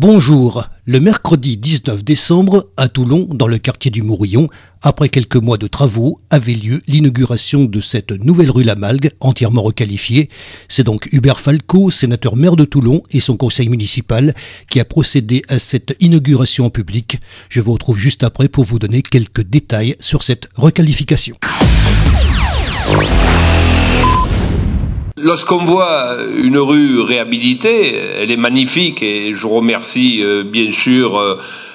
Bonjour, le mercredi 19 décembre, à Toulon, dans le quartier du Mourillon, après quelques mois de travaux, avait lieu l'inauguration de cette nouvelle rue Lamalgue, entièrement requalifiée. C'est donc Hubert Falco, sénateur maire de Toulon, et son conseil municipal qui a procédé à cette inauguration en public. Je vous retrouve juste après pour vous donner quelques détails sur cette requalification. Lorsqu'on voit une rue réhabilitée, elle est magnifique et je remercie bien sûr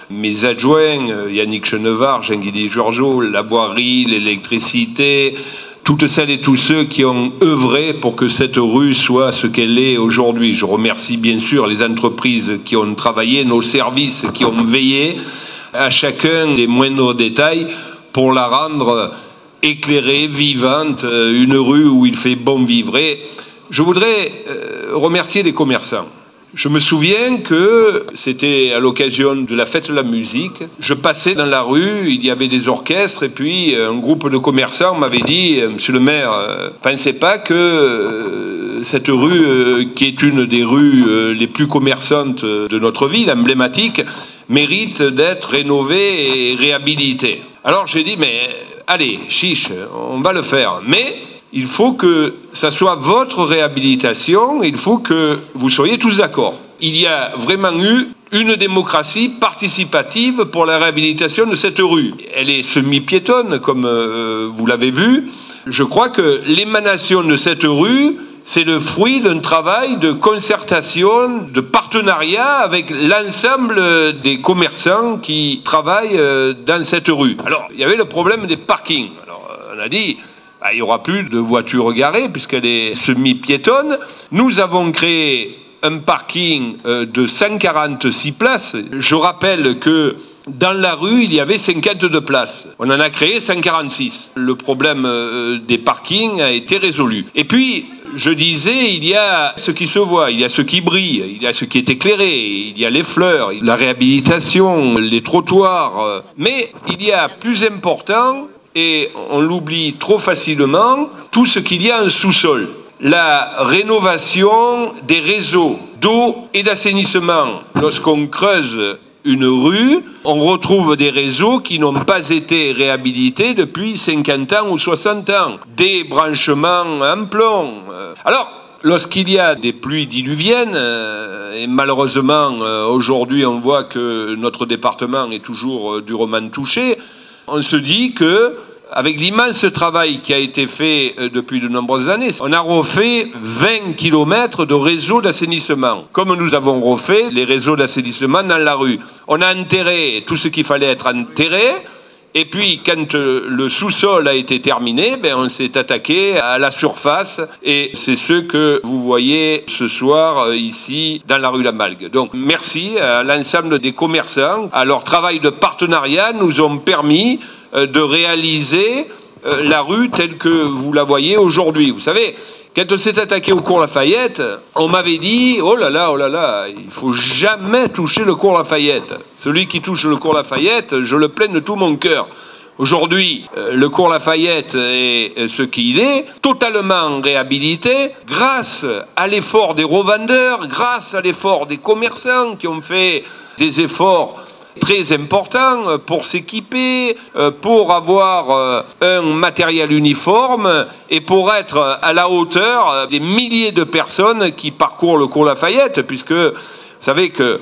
mes adjoints, Yannick Chenevard, Jean-Guy Georgiou, la voirie, l'électricité, toutes celles et tous ceux qui ont œuvré pour que cette rue soit ce qu'elle est aujourd'hui. Je remercie bien sûr les entreprises qui ont travaillé, nos services qui ont veillé à chacun des moindres détails pour la rendre éclairée, vivante, une rue où il fait bon vivre. Et je voudrais remercier les commerçants. Je me souviens que c'était à l'occasion de la fête de la musique. Je passais dans la rue, il y avait des orchestres et puis un groupe de commerçants m'avait dit « Monsieur le maire, pensez pas que cette rue, qui est une des rues les plus commerçantes de notre ville, emblématique, mérite d'être rénovée et réhabilitée. » Alors j'ai dit « Mais allez, chiche, on va le faire. Mais il faut que ça soit votre réhabilitation, il faut que vous soyez tous d'accord. Il y a vraiment eu une démocratie participative pour la réhabilitation de cette rue. Elle est semi-piétonne, comme vous l'avez vu. Je crois que l'émanation de cette rue, c'est le fruit d'un travail de concertation, de partenariat avec l'ensemble des commerçants qui travaillent dans cette rue. Alors, il y avait le problème des parkings. Alors, on a dit, il n'y aura plus de voitures garées puisqu'elle est semi-piétonne. Nous avons créé un parking de 146 places. Je rappelle que dans la rue, il y avait 52 places. On en a créé 146. Le problème des parkings a été résolu. Et puis, je disais, il y a ce qui se voit, il y a ce qui brille, il y a ce qui est éclairé, il y a les fleurs, la réhabilitation, les trottoirs. Mais il y a plus important, et on l'oublie trop facilement, tout ce qu'il y a en sous-sol. La rénovation des réseaux d'eau et d'assainissement. Lorsqu'on creuse une rue, on retrouve des réseaux qui n'ont pas été réhabilités depuis 50 ans ou 60 ans. Des branchements en plomb. Alors, lorsqu'il y a des pluies diluviennes, et malheureusement aujourd'hui on voit que notre département est toujours durement touché, on se dit que avec l'immense travail qui a été fait depuis de nombreuses années, on a refait 20 km de réseaux d'assainissement. Comme nous avons refait les réseaux d'assainissement dans la rue. On a enterré tout ce qu'il fallait être enterré. Et puis, quand le sous-sol a été terminé, on s'est attaqué à la surface. Et c'est ce que vous voyez ce soir ici dans la rue Lamalgue. Donc, merci à l'ensemble des commerçants. À leur travail de partenariat nous ont permis de réaliser la rue telle que vous la voyez aujourd'hui. Vous savez, quand on s'est attaqué au cours Lafayette, on m'avait dit « Oh là là, il faut jamais toucher le cours Lafayette. Celui qui touche le cours Lafayette, je le plains de tout mon cœur. » Aujourd'hui, le cours Lafayette est ce qu'il est, totalement réhabilité, grâce à l'effort des revendeurs, grâce à l'effort des commerçants qui ont fait des efforts très important pour s'équiper, pour avoir un matériel uniforme et pour être à la hauteur des milliers de personnes qui parcourent le cours Lafayette, puisque vous savez que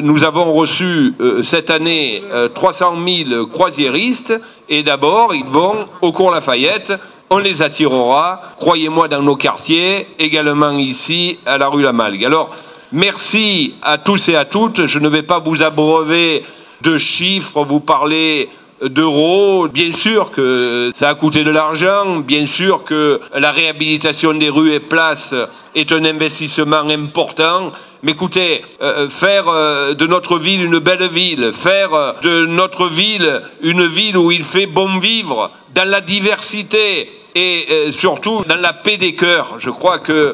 nous avons reçu cette année 300 000 croisiéristes et d'abord ils vont au cours Lafayette. On les attirera, croyez-moi, dans nos quartiers, également ici à la rue Lamalgue. Alors, merci à tous et à toutes. Je ne vais pas vous abreuver de chiffres, vous parler d'euros. Bien sûr que ça a coûté de l'argent. Bien sûr que la réhabilitation des rues et places est un investissement important. Mais écoutez, faire de notre ville une belle ville, faire de notre ville une ville où il fait bon vivre, dans la diversité, et surtout dans la paix des cœurs. Je crois que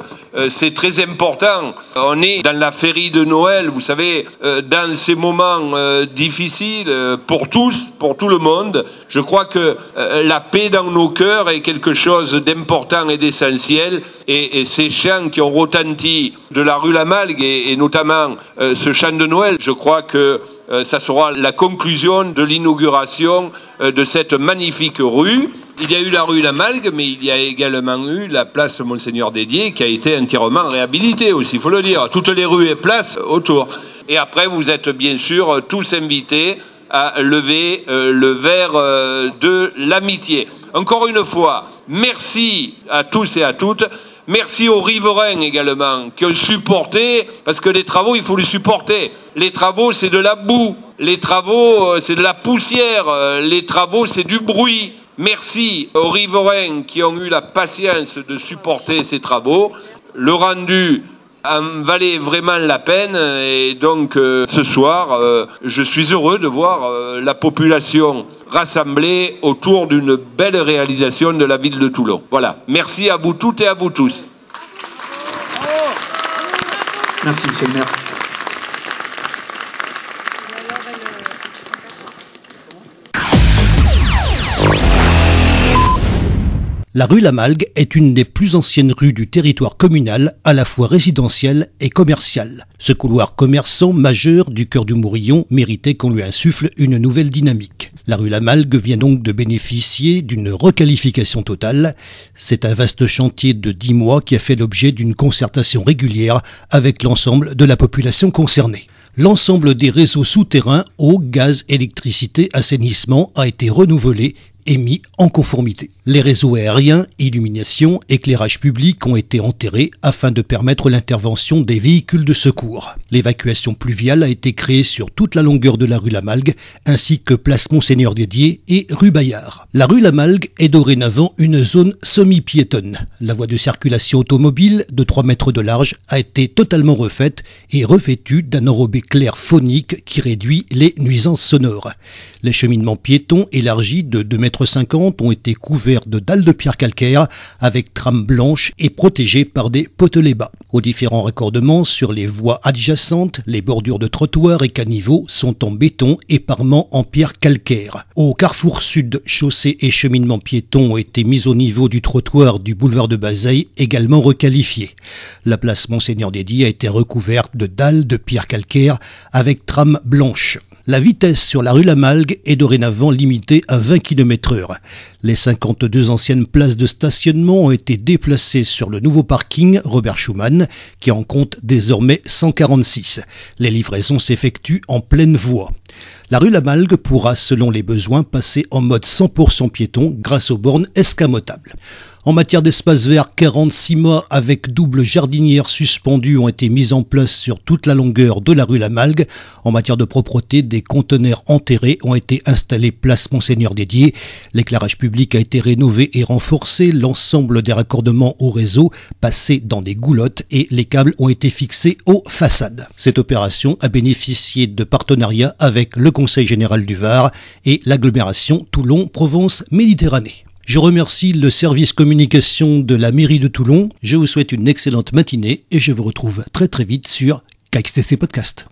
c'est très important. On est dans la féerie de Noël, vous savez, dans ces moments difficiles pour tous, pour tout le monde. Je crois que la paix dans nos cœurs est quelque chose d'important et d'essentiel. Et ces chants qui ont retenti de la rue Lamalgue et notamment ce chant de Noël, je crois que ça sera la conclusion de l'inauguration de cette magnifique rue. Il y a eu la rue Lamalgue, mais il y a également eu la place Monseigneur Dédié qui a été entièrement réhabilitée aussi, il faut le dire. Toutes les rues et places autour. Et après, vous êtes bien sûr tous invités à lever le verre de l'amitié. Encore une fois, merci à tous et à toutes. Merci aux riverains également qui ont supporté, parce que les travaux, il faut les supporter. Les travaux, c'est de la boue. Les travaux, c'est de la poussière. Les travaux, c'est du bruit. Merci aux riverains qui ont eu la patience de supporter ces travaux. Le rendu en valait vraiment la peine et donc ce soir, je suis heureux de voir la population rassemblée autour d'une belle réalisation de la ville de Toulon. Voilà, merci à vous toutes et à vous tous. Merci, monsieur le maire. La rue Lamalgue est une des plus anciennes rues du territoire communal, à la fois résidentielle et commerciale. Ce couloir commerçant majeur du cœur du Mourillon méritait qu'on lui insuffle une nouvelle dynamique. La rue Lamalgue vient donc de bénéficier d'une requalification totale. C'est un vaste chantier de 10 mois qui a fait l'objet d'une concertation régulière avec l'ensemble de la population concernée. L'ensemble des réseaux souterrains, eau, gaz, électricité, assainissement a été renouvelé et mis en conformité. Les réseaux aériens, illumination, éclairage public ont été enterrés afin de permettre l'intervention des véhicules de secours. L'évacuation pluviale a été créée sur toute la longueur de la rue Lamalgue, ainsi que place Monseigneur Dédié et rue Bayard. La rue Lamalgue est dorénavant une zone semi-piétonne. La voie de circulation automobile de 3 mètres de large a été totalement refaite et revêtue d'un enrobé clair phonique qui réduit les nuisances sonores. Les cheminements piétons élargis de 2,50 m ont été couverts de dalles de pierre calcaire avec trames blanches et protégés par des potelets bas. Aux différents raccordements sur les voies adjacentes, les bordures de trottoirs et caniveaux sont en béton et parements en pierre calcaire. Au carrefour sud, chaussées et cheminements piétons ont été mis au niveau du trottoir du boulevard de Bazeilles, également requalifié. La place Monseigneur Dédié a été recouverte de dalles de pierre calcaire avec trames blanches. La vitesse sur la rue Lamalgue est dorénavant limitée à 20 km/h. Les 52 anciennes places de stationnement ont été déplacées sur le nouveau parking Robert Schuman, qui en compte désormais 146. Les livraisons s'effectuent en pleine voie. La rue Lamalgue pourra, selon les besoins, passer en mode 100% piéton grâce aux bornes escamotables. En matière d'espace vert, 46 mâts avec double jardinière suspendue ont été mis en place sur toute la longueur de la rue Lamalgue. En matière de propreté, des conteneurs enterrés ont été installés place Monseigneur Dédié. L'éclairage public a été rénové et renforcé. L'ensemble des raccordements au réseau passés dans des goulottes et les câbles ont été fixés aux façades. Cette opération a bénéficié de partenariats avec le Conseil général du Var et l'agglomération Toulon-Provence-Méditerranée. Je remercie le service communication de la mairie de Toulon. Je vous souhaite une excellente matinée et je vous retrouve très vite sur KXTC Podcast.